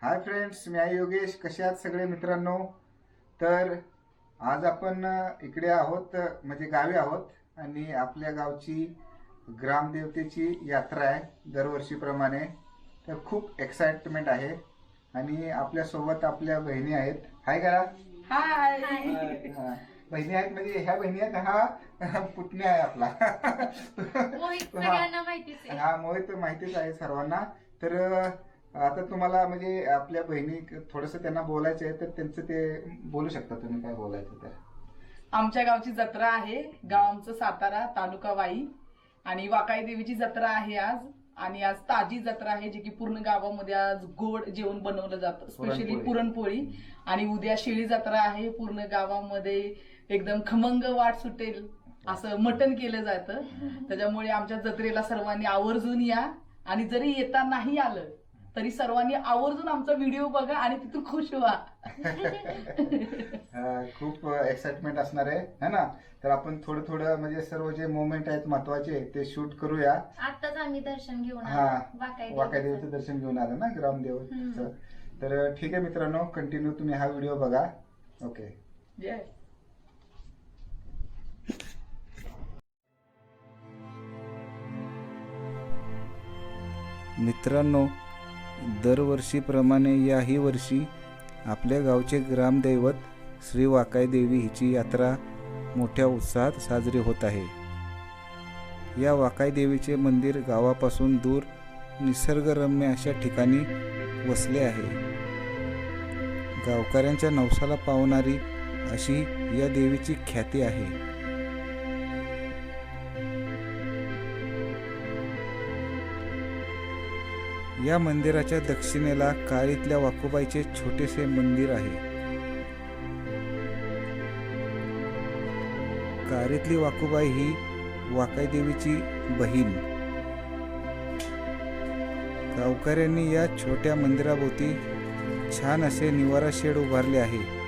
Hi friends, मी आहे योगेश. कसे आहात सगळे मित्रांनो? तर आज आपण इकडे आहोत, म्हणजे गावी आहोत आणि आपल्या गावची ग्रामदेवतेची यात्रा आहे दरवर्षीप्रमाणे. तर खूप एक्साइटमेंट आहे आणि आपल्यासोबत आपल्या बहिणी आहेत. हाय करा. हाय. बहिणी आहेत म्हणजे ह्या बहिणी आहेत. हा पुतण्या आहे आपला. सगळ्यांना माहितीच आहे. हा मोहित माहितीच आहे सर्वांना. तर आता तुम्हाला म्हणजे आपल्या बहिणी थोडस त्यांना बोलायचं आहे, तर त्यांचं ते बोलू शकता तुम्ही काय बोलायचं तर. आमच्या गावची जत्रा आहे. गाव आमचं सातारा, तालुका वाई, आणि वाकाई देवीची जत्रा आहे आज. आणि आज ताजी जत्रा आहे, जी की पूर्ण गावामध्ये आज गोड जेवण बनवलं जातं, स्पेशली पुरणपोळी. आणि उद्या शेळी जत्रा आहे. पूर्ण गावामध्ये एकदम खमंग वाट सुटेल असं मटण केलं जातं. त्याच्यामुळे आमच्या जत्रेला सर्वांनी आवर्जून या. आणि जरी येता नाही आलं तरी सर्वांनी आवर्जून आमचा व्हिडिओ बघा आणि तिथून खुश व्हा. खूप एक्साइटमेंट असणार आहे है ना. तर आपण थोडं थोडं म्हणजे सर्व जे मोमेंट आहेत महत्वाचे ते शूट करूया. आताच आम्ही दर्शन घेऊन वाकाई देवीचं दर्शन घेऊन आलं ना, ग्रामदेवचं. तर ठीक आहे मित्रांनो, कंटिन्यू तुम्ही हा व्हिडिओ बघा. ओके. मित्रांनो, दरवर्षीप्रमाणे याही वर्षी आपल्या गावचे ग्रामदैवत श्री वाकाई देवी हिची यात्रा मोठ्या उत्साहात साजरी होत आहे. या वाकाई देवीचे मंदिर गावापासून दूर निसर्गरम्य अशा ठिकाणी वसले आहे. गावकऱ्यांच्या नवसाला पावणारी अशी या देवीची ख्याती आहे. या मंदिराच्या दक्षिणेला काळीतल्या वाकोबाईचे छोटेसे मंदिर आहे. काळीतली वाकोबाई ही वाकाई देवीची बहीण. गावकऱ्यांनी या छोट्या मंदिराभोवती छान असे निवारा शेड उभारले आहे.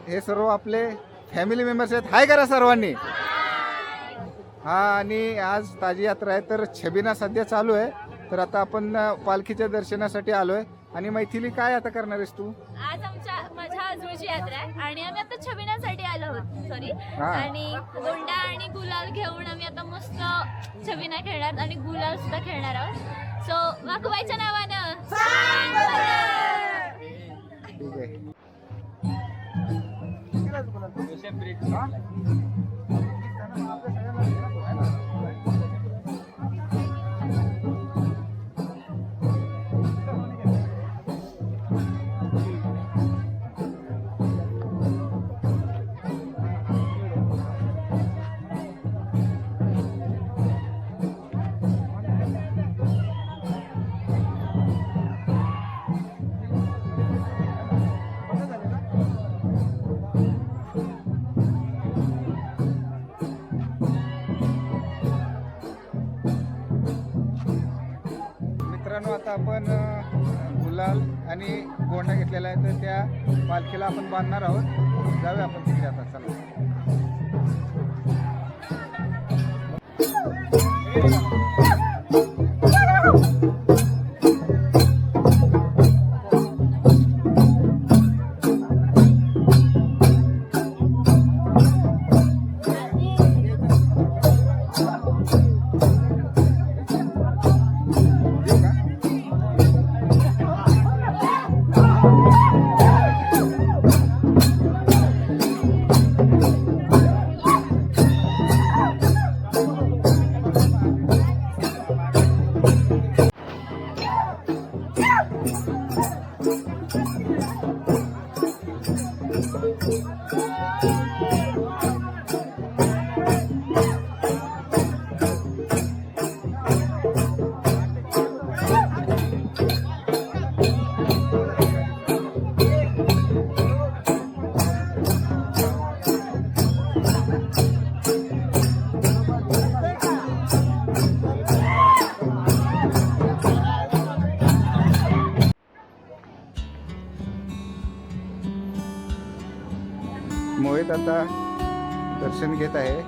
हे सर्व आपले फॅमिली मेंबर्स आहेत. हाय करा सर्वांनी. हा, आणि आज ताजी यात्रा आहे तर छबिना सध्या चालू आहे. तर आता आपण पालखीच्या दर्शनासाठी आलोय. आणि मैथिली काय आता करणार आहेस तू? आज माझ्या आजोळची यात्रा आहे आणि आम्ही आता छबिनासाठी आलो आहोत. सॉरी. हा. आणि गोंडा आणि गुलाल घेऊन आम्ही आता मस्त छबिना खेळणार आणि गुलाल सुद्धा खेळणार आहोत. सो वाकुबाईच्या नावानं ठीक आहे. मित्रांनो, आता आपण गुलाल आणि गोंडा घेतलेला आहे तर त्या पालखीला आपण बांधणार आहोत. जाऊया आपण तिकडे आता. चला. मोहित आता दर्शन घेत आहे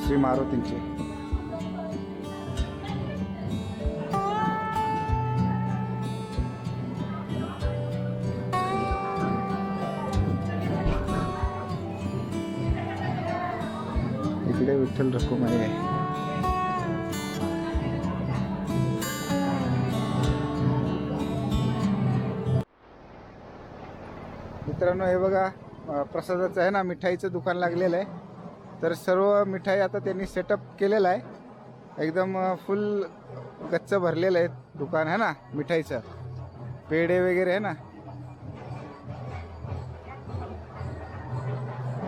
श्री मारुतींचे. इकडे विठ्ठल रखुमाई आहे. मित्रांनो, हे बघा प्रसादाचं आहे ना, मिठाईचं दुकान लागलेलं आहे. तर सर्व मिठाई आता त्यांनी सेटअप केलेलं आहे. एकदम फुल गच्च भरलेलं आहे दुकान आहे ना मिठाईचं. पेढे वगैरे आहे ना,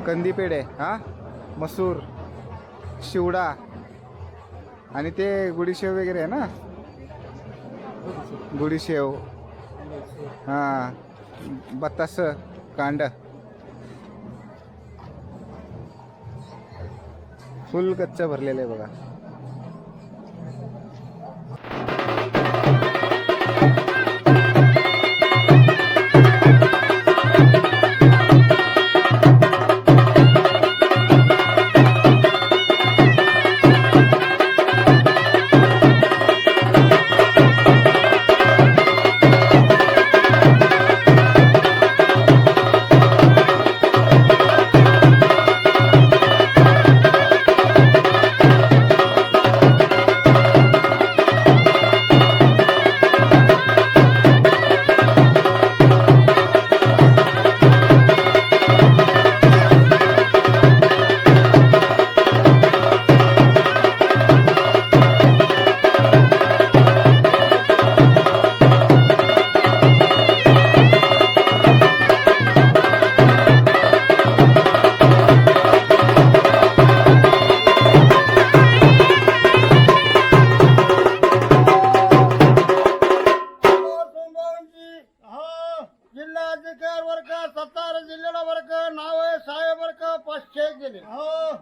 कंदी पेढे, हा, मसूर, शिवडा आणि ते गुडीशेव वगैरे आहे ना, गुडीशेव, हां, बतास कांड, फुल कच्चा भरलेलं आहे बघा. अधिकार वर्ग सातारा जिल्ह्याला वर्ग नाव आहे साहेब वर्ग 500 गेले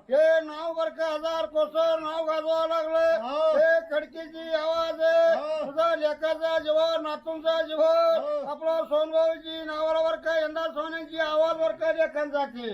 हे नाव वर्ग 1000 कोसर नाव गाजवावं लागलं हे खडकीची आवाज आहे तुझा लेखाचा जीव नातूंचा जीव आपला सोनभाऊची नावाला वर्ग यंदा सोन्याची आवाज वर्ग लेखांसाठी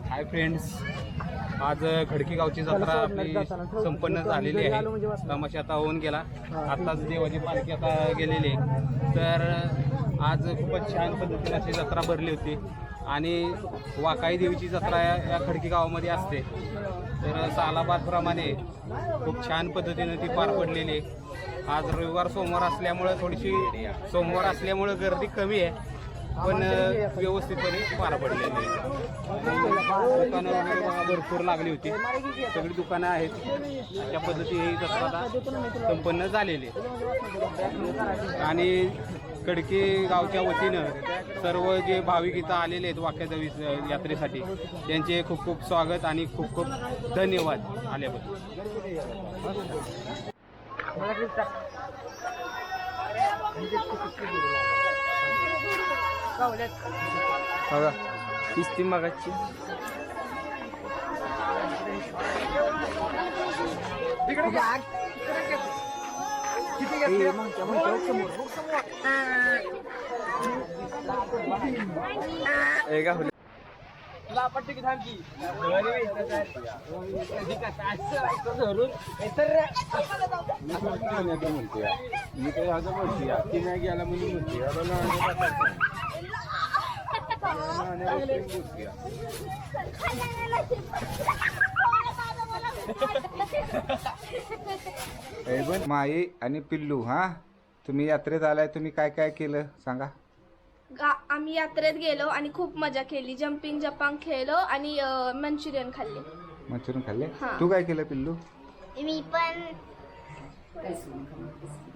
हाय फ्रेंड्स, आज खडकी गावची जत्रा आपली संपन्न झालेली आहे. तमाशा आता होऊन गेला. आताच देवाची पालखी आता गेलेली आहे. तर आज खूपच छान पद्धतीने अशी जत्रा भरली होती आणि वाकाई देवीची जत्रा या खडकी गावामध्ये असते. तर सालाबादप्रमाणे खूप छान पद्धतीने ती पार पडलेली आहे. आज रविवार सोमवार असल्यामुळे गर्दी कमी आहे, पण व्यवस्थितपणे पार पडलेली आहे. दुकानं वगैरे भरपूर लागली होती. सगळी दुकानं आहेत. अशा पद्धतीने ही जत्रा संपन्न झालेली आहे. आणि खडकी गावच्या वतीनं सर्व जे भाविक इथं आलेले आहेत वाक्यादेवी यात्रेसाठी त्यांचे खूप खूप स्वागत आणि खूप खूप धन्यवाद आल्याबद्दल. बघा किस्ती मागाची माई आणि पिल्लू, हा तुम्ही यात्रेत आलाय, तुम्ही काय काय केलं सांगा. आम्ही यात्रेत गेलो आणि खूप मजा केली. जम्पिंग जपांग खेळलो आणि मंचुरियन खाल्ले. मंचुरियन खाल्ले. हा. तू काय केलं पिल्लू? मी पण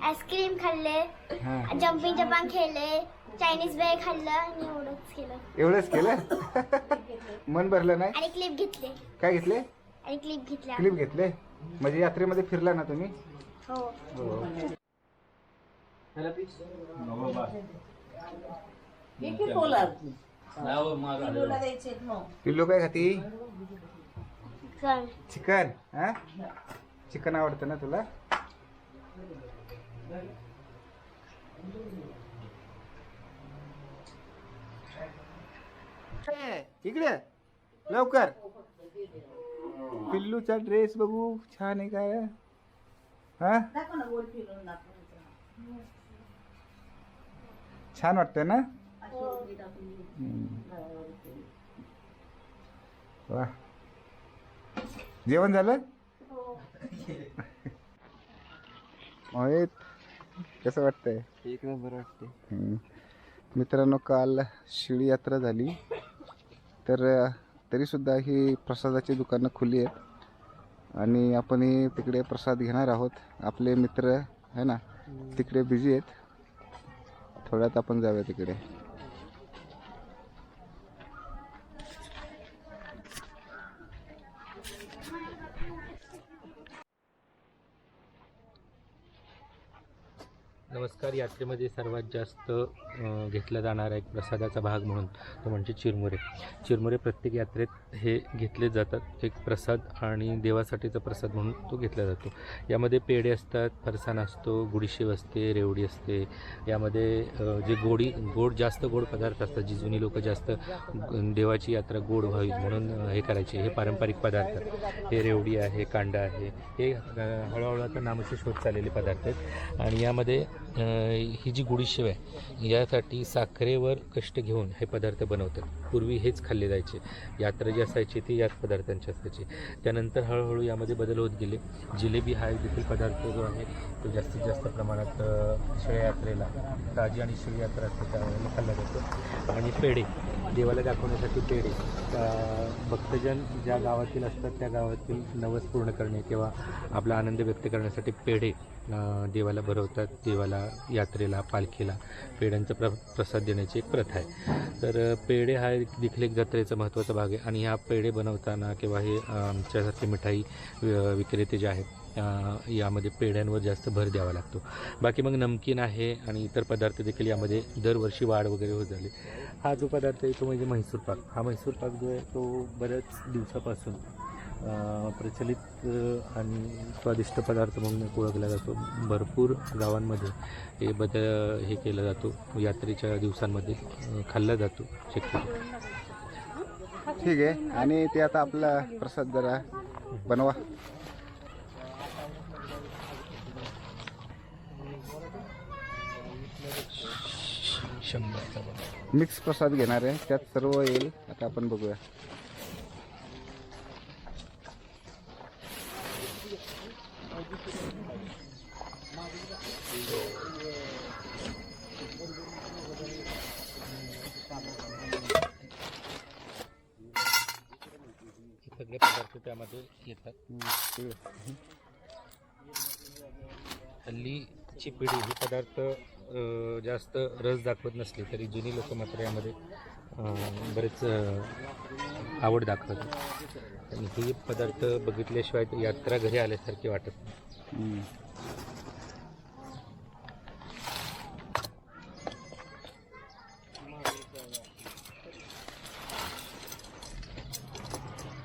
आईस्क्रीम खाल्ले, हा. जम्पिंग जपांग खेळले, चायनीज बेळ खाल्लं आणि एवढंच एवढंच केलं. केलं? मन भरलं नाही? आणि क्लिप घेतले. काय घेतले? आणि क्लिप घेतल्या. क्लिप घेतले. म्हणजे यात्रेमध्ये फिरला ना तुम्ही? हो. पिल्लू काय खाती? चल. चिकन. हा, चिकन आवडतं ना तुला? इकडे लवकर. पिल्लूचा ड्रेस बघू, छान आहे काय? हा, छान वाटतंय ना? वा, जेवण झालं? मोहित, कसं वाटतंय? एक नंबर वाटते. मित्रांनो, काल शिळी यात्रा झाली, तर तरीसुद्धा ही प्रसादाची दुकानं खुली आहेत आणि आपणही तिकडे प्रसाद घेणार आहोत. आपले मित्र आहे ना तिकडे बिझी आहेत, थोड्यात आपण जाऊया तिकडे. नमस्कार. यात्रेमध्ये सर्वात जास्त घेतला जाणारा एक प्रसादाचा भाग म्हणून तो म्हणजे चिरमुरे. चिरमुरे प्रत्येक यात्रेत हे घेतले जातात. एक प्रसाद आणि देवासाठीचा प्रसाद म्हणून तो घेतला जातो. यामध्ये पेढे असतात, फरसाण असतो, गुडीशेव असते, रेवडी असते. यामध्ये जे गोड जास्त गोड पदार्थ असतात, जी जुनी लोक जास्त देवाची यात्रा गोड व्हावी म्हणून हे करायचे, हे पारंपरिक पदार्थ. हे रेवडी आहे, कांदा आहे, हे हळूहळू आता नामशेष होत चाललेले पदार्थ आहेत. आणि यामध्ये ही जी गुडीशेव आहे यासाठी साखरेवर कष्ट घेऊन हे पदार्थ बनवतात. पूर्वी हेच खाल्ले जायचे. यात्रा जी असायची ती याच पदार्थांची असायची. त्यानंतर हळूहळू यामध्ये बदल होत गेले. जिलेबी हा एक देखील पदार्थ जो आहे तो जास्तीत जास्त प्रमाणात शिळ्या यात्रेला, ताजी आणि शिळी यात्रा असते त्यावेळेला खाल्ला जातो. आणि पेढे देवाला दाखवण्यासाठी पेढे, भक्तजन ज्या गावातील असतात त्या गावातील नवस पूर्ण करणे किंवा आपला आनंद व्यक्त करण्यासाठी पेढे देवाला भरवतात. देवाला, यात्रेला, पालखीला पेढ्यांचा प्रसाद देण्याची एक प्रथा आहे. तर पेढे हा देखील एक जत्रेचा महत्त्वाचा भाग आहे. आणि ह्या पेढे बनवताना किंवा हे आमच्यासारखे मिठाई विक्रेते जे आहेत यामध्ये पेढ्यांवर जास्त भर द्यावा लागतो. बाकी मग नमकीन आहे आणि इतर पदार्थ देखील यामध्ये दरवर्षी वाढ वगैरे होत झाली. हा जो पदार्थ आहे तो म्हणजे म्हैसूर पाक. हा म्हैसूर पाक जो आहे तो बऱ्याच दिवसापासून प्रचलित आणि स्वादिष्ट पदार्थ म्हणून ओळखला जातो. भरपूर गावांमध्ये हे केला जातो. यात्रेच्या दिवसांमध्ये खाल्ला जातो शक्यतो. ठीक आहे. आणि ते आता आपला प्रसाद जरा बनवा. मिक्स प्रसाद घेणार आहे, त्यात सर्व येईल. आता आपण बघूया. सगळे पदार्थ त्यामध्ये येतात. हल्लीची पिढी हे पदार्थ जास्त रस दाखवत नसली तरी जुनी लोक मात्र यामध्ये बरेच आवड दाखवतात. आणि हे पदार्थ बघितल्याशिवाय यात्रा घरी आल्यासारखी वाटत नाही.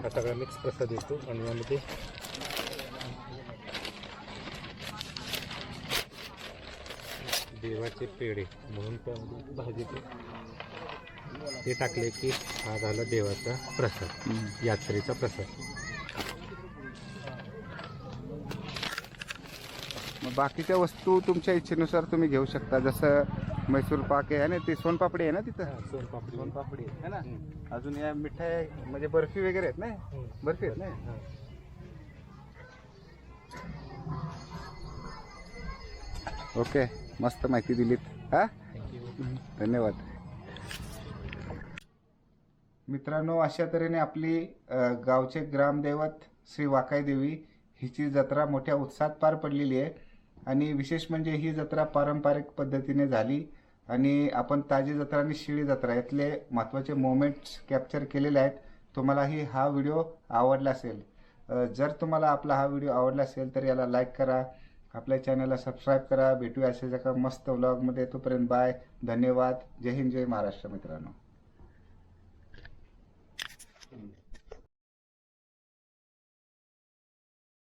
हा सगळा मिक्स प्रसाद येतो आणि यामध्ये देवाचे पेढे म्हणून त्यामध्ये भाजीचे हे टाकले की हा झाला देवाचा प्रसाद, यात्रेचा प्रसाद. मग बाकीच्या वस्तू तुमच्या इच्छेनुसार तुम्ही घेऊ शकता. जसं मैसूर पाक आहे ना, ते सोनपापडी आहे ना तिथं. सोनपापडी आहे ना. अजून या मिठाई म्हणजे बर्फी वगैरे आहेत ना. बर्फी आहेत ना. ओके, मस्त माहिती दिलीत. हा, धन्यवाद. मित्रांनो, अशा तऱ्हेने आपली गावचे ग्रामदैवत श्री वाकाई देवी हिची जत्रा मोठ्या उत्साहात पार पडलेली आहे. आणि विशेष म्हणजे ही जत्रा पारंपरिक पद्धतीने झाली आणि आपण ताजी जत्रा आणि शिळी जत्रा यातले महत्त्वाचे मोमेंट्स कॅप्चर केलेले आहेत. तुम्हालाही हा व्हिडिओ आवडला असेल, जर तुम्हाला आपला हा व्हिडिओ आवडला असेल तर याला लाईक करा, आपल्या चॅनलला सबस्क्राईब करा. भेटूया अशाच एका मस्त व्लॉगमध्ये. तोपर्यंत बाय, धन्यवाद. जय हिंद, जय महाराष्ट्र मित्रांनो.